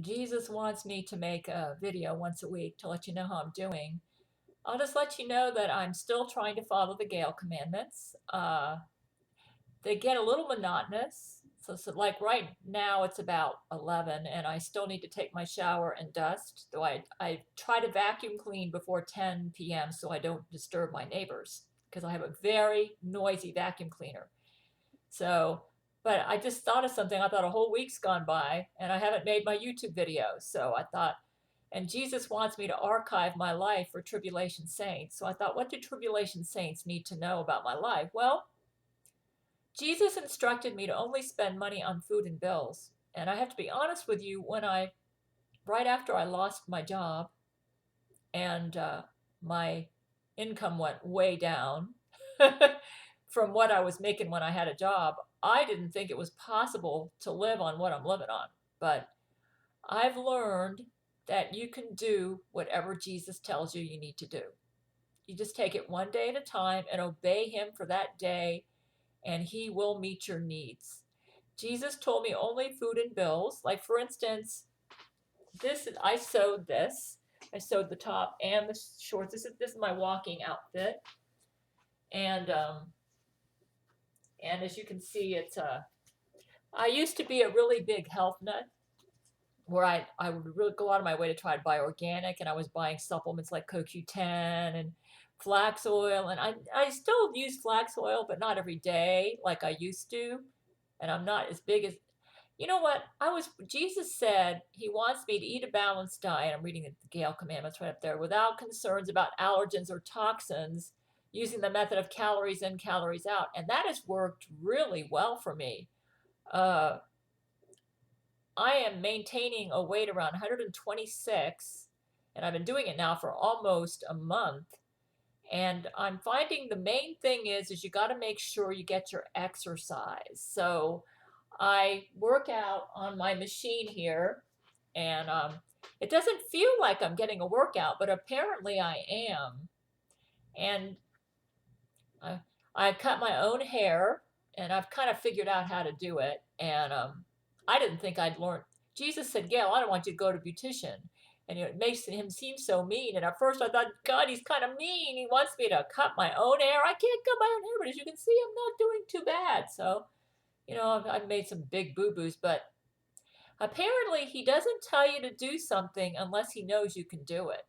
Jesus wants me to make a video once a week to let you know how I'm doing. I'll just let you know that I'm still trying to follow the Gail commandments. They get a little monotonous. So like right now it's about 11 and I still need to take my shower and dust. Though I try to vacuum clean before 10 p.m. so I don't disturb my neighbors because I have a very noisy vacuum cleaner. So, but I just thought of something. I thought a whole week's gone by and I haven't made my YouTube video. So I thought, and Jesus wants me to archive my life for tribulation saints. So I thought, what do tribulation saints need to know about my life? Well, Jesus instructed me to only spend money on food and bills. And I have to be honest with you, right after I lost my job and my income went way down from what I was making when I had a job, I didn't think it was possible to live on what I'm living on. But I've learned that you can do whatever Jesus tells you you need to do. You just take it one day at a time and obey him for that day, and he will meet your needs. Jesus told me only food and bills. Like for instance, I sewed this. I sewed the top and the shorts. This is my walking outfit, and as you can see, I used to be a really big health nut, where I would really go out of my way to try to buy organic, and I was buying supplements like CoQ10 and flax oil, and I still use flax oil, but not every day like I used to, and I'm not as big as. You know what? Jesus said he wants me to eat a balanced diet. I'm reading the Gail commandments right up there, without concerns about allergens or toxins, using the method of calories in, calories out. And that has worked really well for me. Uh, I am maintaining a weight around 126, and I've been doing it now for almost a month. And I'm finding the main thing is you got to make sure you get your exercise. So I work out on my machine here, and it doesn't feel like I'm getting a workout, but apparently I am. And I, I cut my own hair, and I've kind of figured out how to do it. And I didn't think I'd learn. Jesus said, Gail, I don't want you to go to a beautician. And it makes him seem so mean. And at first I thought, God, he's kind of mean. He wants me to cut my own hair. I can't cut my own hair, but as you can see, I'm not doing too bad. So, I've made some big boo-boos, but apparently he doesn't tell you to do something unless he knows you can do it.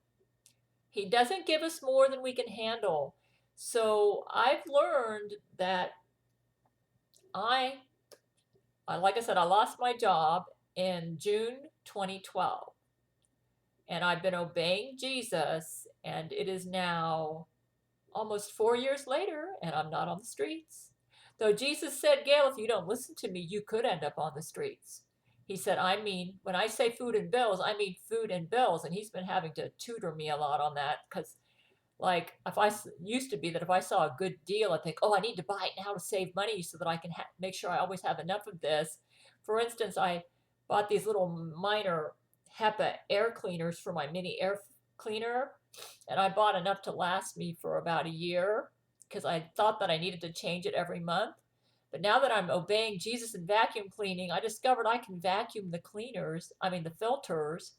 He doesn't give us more than we can handle. So I've learned that I, like I said, I lost my job in June 2012. And I've been obeying Jesus, and it is now almost 4 years later, and I'm not on the streets. Though Jesus said, Gail, if you don't listen to me, you could end up on the streets. He said, I mean, when I say food and bills, I mean food and bills. And he's been having to tutor me a lot on that because, like, if I used to be that if I saw a good deal, I'd think, oh, I need to buy it now to save money so that I can make sure I always have enough of this. For instance, I bought these little minor HEPA air cleaners for my mini air cleaner, and I bought enough to last me for about a year because I thought that I needed to change it every month. But now that I'm obeying Jesus in vacuum cleaning, I discovered I can vacuum the filters,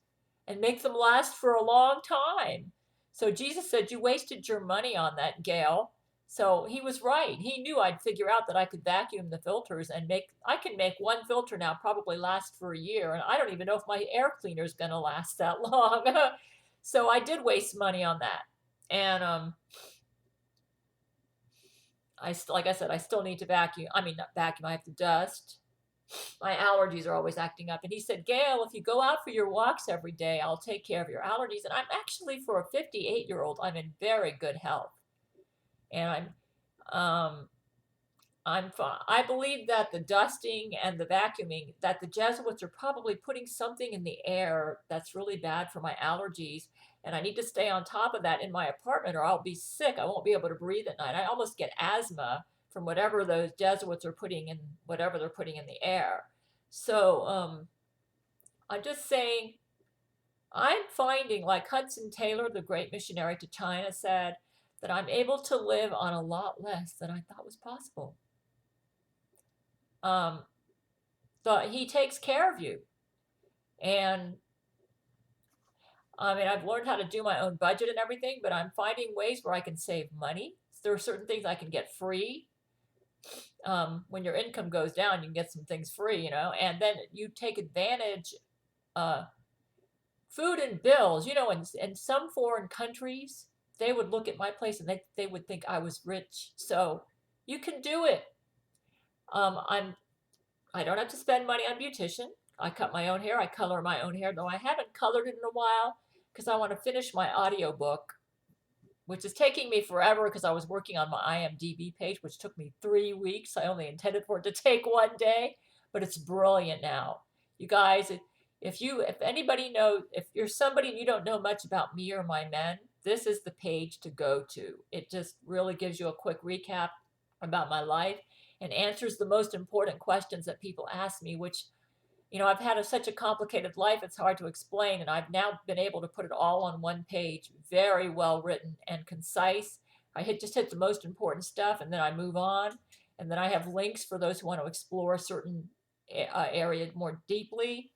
and make them last for a long time. So Jesus said, you wasted your money on that, Gail. So he was right. He knew I'd figure out that I could vacuum the filters and I can make one filter now probably last for a year. And I don't even know if my air cleaner is going to last that long. So I did waste money on that. And like I said, I still need to vacuum. I mean, not vacuum, I have to dust. My allergies are always acting up. And he said, Gail, if you go out for your walks every day, I'll take care of your allergies. And I'm actually, for a 58-year-old, I'm in very good health. And I believe that the dusting and the vacuuming, that the Jesuits are probably putting something in the air that's really bad for my allergies. And I need to stay on top of that in my apartment or I'll be sick. I won't be able to breathe at night. I almost get asthma from whatever those Jesuits are putting in, whatever they're putting in the air. So I'm just saying, I'm finding, like Hudson Taylor, the great missionary to China, said, that I'm able to live on a lot less than I thought was possible. He takes care of you. And I mean, I've learned how to do my own budget and everything, but I'm finding ways where I can save money. There are certain things I can get free. When your income goes down, you can get some things free, and then you take advantage. Uh, Food and bills, in some foreign countries, they would look at my place and they would think I was rich. So you can do it. Um, I'm I don't have to spend money on beautician. I cut my own hair. I color my own hair, though I haven't colored it in a while because I want to finish my audiobook, which is taking me forever because I was working on my IMDb page, which took me 3 weeks. I only intended for it to take one day, but it's brilliant now. You guys, if anybody knows, if you're somebody and you don't know much about me or my men, this is the page to go to. It just really gives you a quick recap about my life and answers the most important questions that people ask me, which I've had such a complicated life, it's hard to explain. And I've now been able to put it all on one page, very well written and concise. Just hit the most important stuff and then I move on. And then I have links for those who want to explore a certain area more deeply.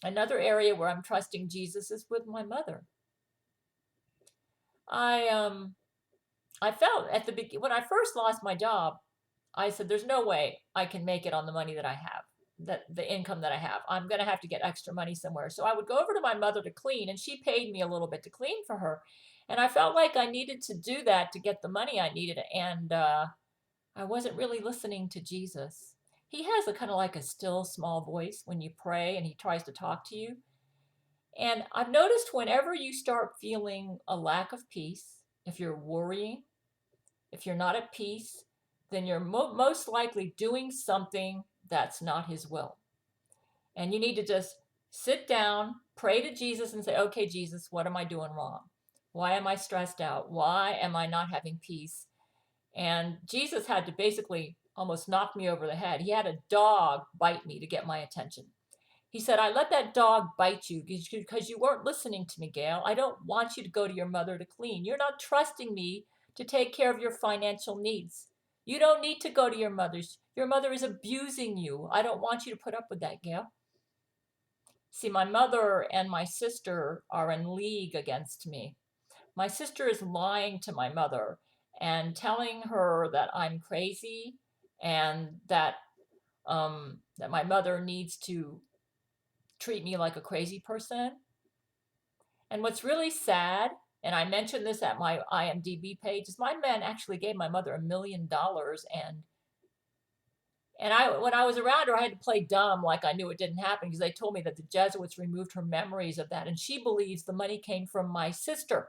Another area where I'm trusting Jesus is with my mother. I felt at the beginning, when I first lost my job, I said, there's no way I can make it on the money that I have, that the income that I have. I'm going to have to get extra money somewhere. So I would go over to my mother to clean, and she paid me a little bit to clean for her. And I felt like I needed to do that to get the money I needed. And I wasn't really listening to Jesus. He has a kind of like a still small voice when you pray and he tries to talk to you. And I've noticed whenever you start feeling a lack of peace, if you're worrying, if you're not at peace, then you're most likely doing something that's not his will. And you need to just sit down, pray to Jesus and say, okay, Jesus, what am I doing wrong? Why am I stressed out? Why am I not having peace? And Jesus had to basically almost knock me over the head. He had a dog bite me to get my attention. He said, I let that dog bite you because you weren't listening to me, Gail. I don't want you to go to your mother to clean. You're not trusting me to take care of your financial needs. You don't need to go to your mother's. Your mother is abusing you. I don't want you to put up with that, Gail. See, my mother and my sister are in league against me. My sister is lying to my mother and telling her that I'm crazy and that my mother needs to treat me like a crazy person. And what's really sad, and I mentioned this at my IMDb page, is my man actually gave my mother $1 million, and when I was around her, I had to play dumb like I knew it didn't happen because they told me that the Jesuits removed her memories of that, and she believes the money came from my sister.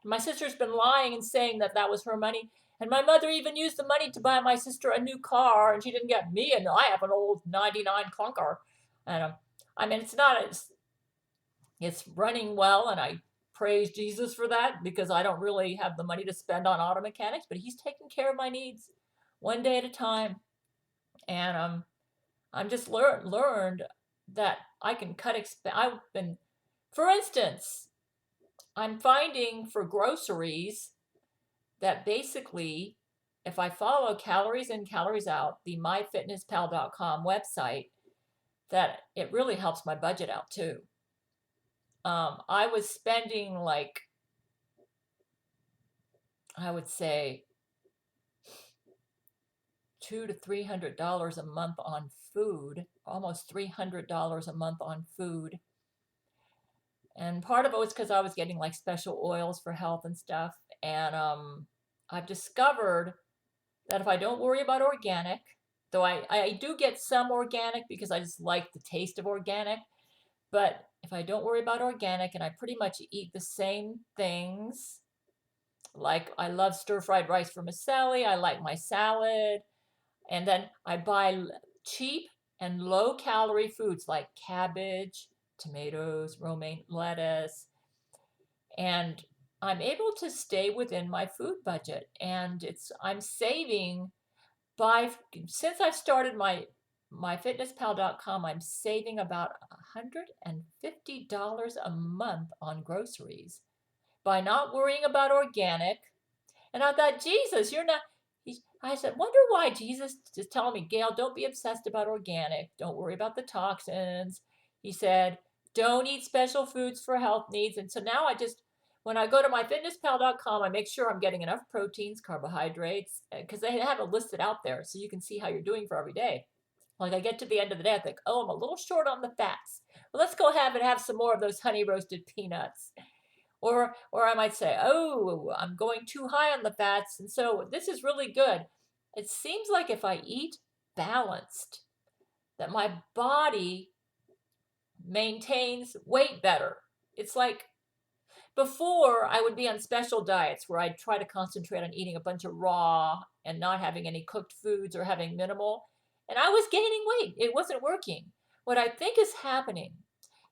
And my sister's been lying and saying that that was her money. And my mother even used the money to buy my sister a new car, and she didn't get me, and I have an old '99 clunker. And I mean, it's running well, and I praise Jesus for that because I don't really have the money to spend on auto mechanics, but he's taking care of my needs one day at a time. And I'm just learned that I can cut I've been, for instance, I'm finding for groceries that basically if I follow calories in, calories out, the myfitnesspal.com website, that it really helps my budget out too. I was spending like, I would say $200 to $300 a month on food, almost $300 a month on food. And part of it was because I was getting like special oils for health and stuff. And I've discovered that if I don't worry about organic, though I do get some organic because I just like the taste of organic, but if I don't worry about organic and I pretty much eat the same things, like I love stir-fried rice vermicelli, I like my salad, and then I buy cheap and low-calorie foods like cabbage, tomatoes, romaine lettuce, and I'm able to stay within my food budget. And I'm saving since I've started my myfitnesspal.com, I'm saving about $150 a month on groceries by not worrying about organic. And I thought, Jesus, you're not. I said, wonder why Jesus is telling me, Gail, don't be obsessed about organic. Don't worry about the toxins. He said, don't eat special foods for health needs. And so now when I go to myfitnesspal.com, I make sure I'm getting enough proteins, carbohydrates, because they have it listed out there so you can see how you're doing for every day. Like I get to the end of the day, I think, oh, I'm a little short on the fats. Well, let's go have some more of those honey roasted peanuts. Or I might say, oh, I'm going too high on the fats. And so this is really good. It seems like if I eat balanced, that my body maintains weight better. It's like before I would be on special diets where I'd try to concentrate on eating a bunch of raw and not having any cooked foods or having minimal. And I was gaining weight. It wasn't working. What I think is happening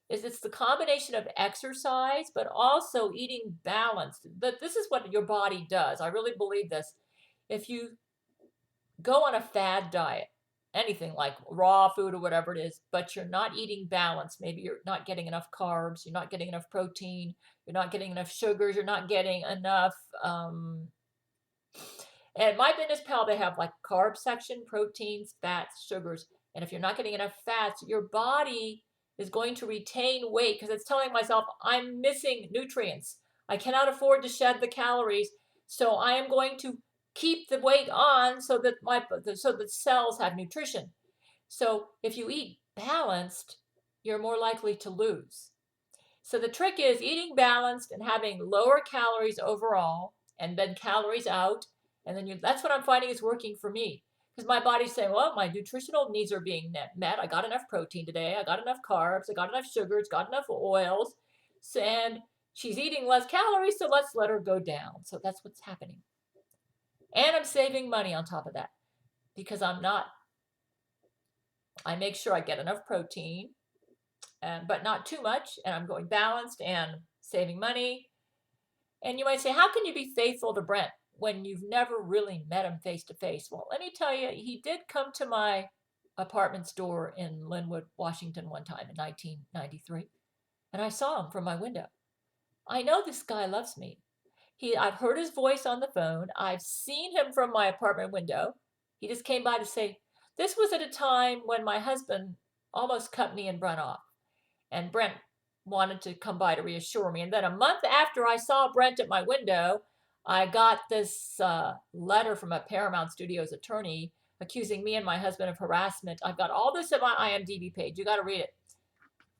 is it's the combination of exercise, but also eating balanced. But this is what your body does. I really believe this. If you go on a fad diet, anything like raw food or whatever it is, but you're not eating balanced, maybe you're not getting enough carbs, you're not getting enough protein, you're not getting enough sugars, you're not getting enough and My Fitness Pal, they have like carb section, proteins, fats, sugars. And if you're not getting enough fats, your body is going to retain weight because it's telling myself, I'm missing nutrients. I cannot afford to shed the calories. So I am going to keep the weight on so that the cells have nutrition. So if you eat balanced, you're more likely to lose. So the trick is eating balanced and having lower calories overall and then calories out. And then that's what I'm finding is working for me. Because my body's saying, well, my nutritional needs are being met. I got enough protein today. I got enough carbs. I got enough sugars. Got enough oils. And she's eating less calories, so let's let her go down. So that's what's happening. And I'm saving money on top of that. Because I make sure I get enough protein, but not too much. And I'm going balanced and saving money. And you might say, how can you be faithful to Brent when you've never really met him face to face? Well, let me tell you, he did come to my apartment store in Linwood, Washington one time in 1993. And I saw him from my window. I know this guy loves me. I've heard his voice on the phone. I've seen him from my apartment window. He just came by to say, this was at a time when my husband almost cut me and Brent off. And Brent wanted to come by to reassure me. And then a month after I saw Brent at my window, I got this letter from a Paramount Studios attorney accusing me and my husband of harassment. I've got all this on my IMDb page. You got to read it.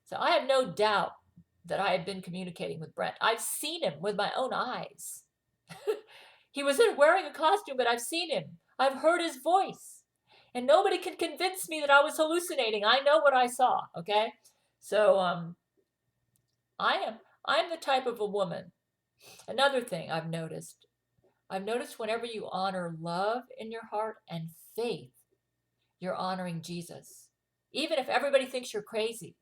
So I have no doubt that I had been communicating with Brent. I've seen him with my own eyes. He was wearing a costume, but I've seen him. I've heard his voice. And nobody can convince me that I was hallucinating. I know what I saw, okay? So I'm the type of a woman. Another thing I've noticed whenever you honor love in your heart and faith, you're honoring Jesus. Even if everybody thinks you're crazy.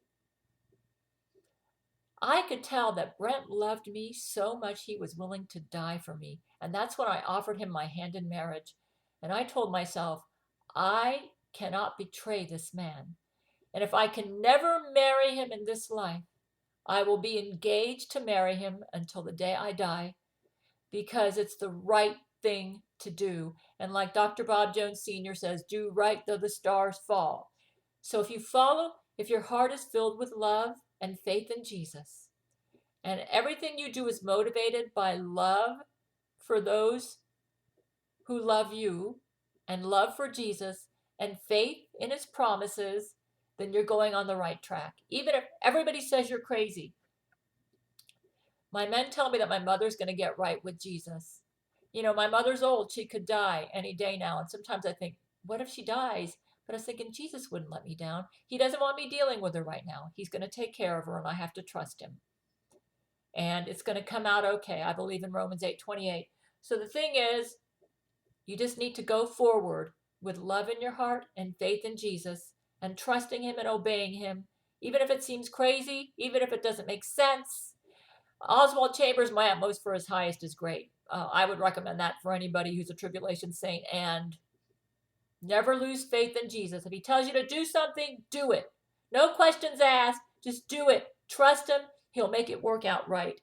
I could tell that Brent loved me so much he was willing to die for me. And that's when I offered him my hand in marriage. And I told myself, I cannot betray this man. And if I can never marry him in this life, I will be engaged to marry him until the day I die, because it's the right thing to do. And like Dr. Bob Jones Sr. says, do right though the stars fall. So if your heart is filled with love and faith in Jesus, and everything you do is motivated by love for those who love you, and love for Jesus, and faith in his promises, then you're going on the right track. Even if everybody says you're crazy. My men tell me that my mother's going to get right with Jesus. You know, my mother's old. She could die any day now. And sometimes I think, what if she dies? But I was thinking, Jesus wouldn't let me down. He doesn't want me dealing with her right now. He's going to take care of her, and I have to trust him. And it's going to come out okay. I believe in Romans 8:28. So the thing is, you just need to go forward with love in your heart and faith in Jesus and trusting him and obeying him, even if it seems crazy, even if it doesn't make sense. Oswald Chambers, my utmost for his highest is great. I would recommend that for anybody who's a tribulation saint. And never lose faith in Jesus. If he tells you to do something, do it. No questions asked. Just do it. Trust him. He'll make it work out right.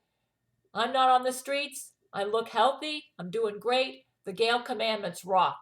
I'm not on the streets. I look healthy. I'm doing great. The Gail commandments rock.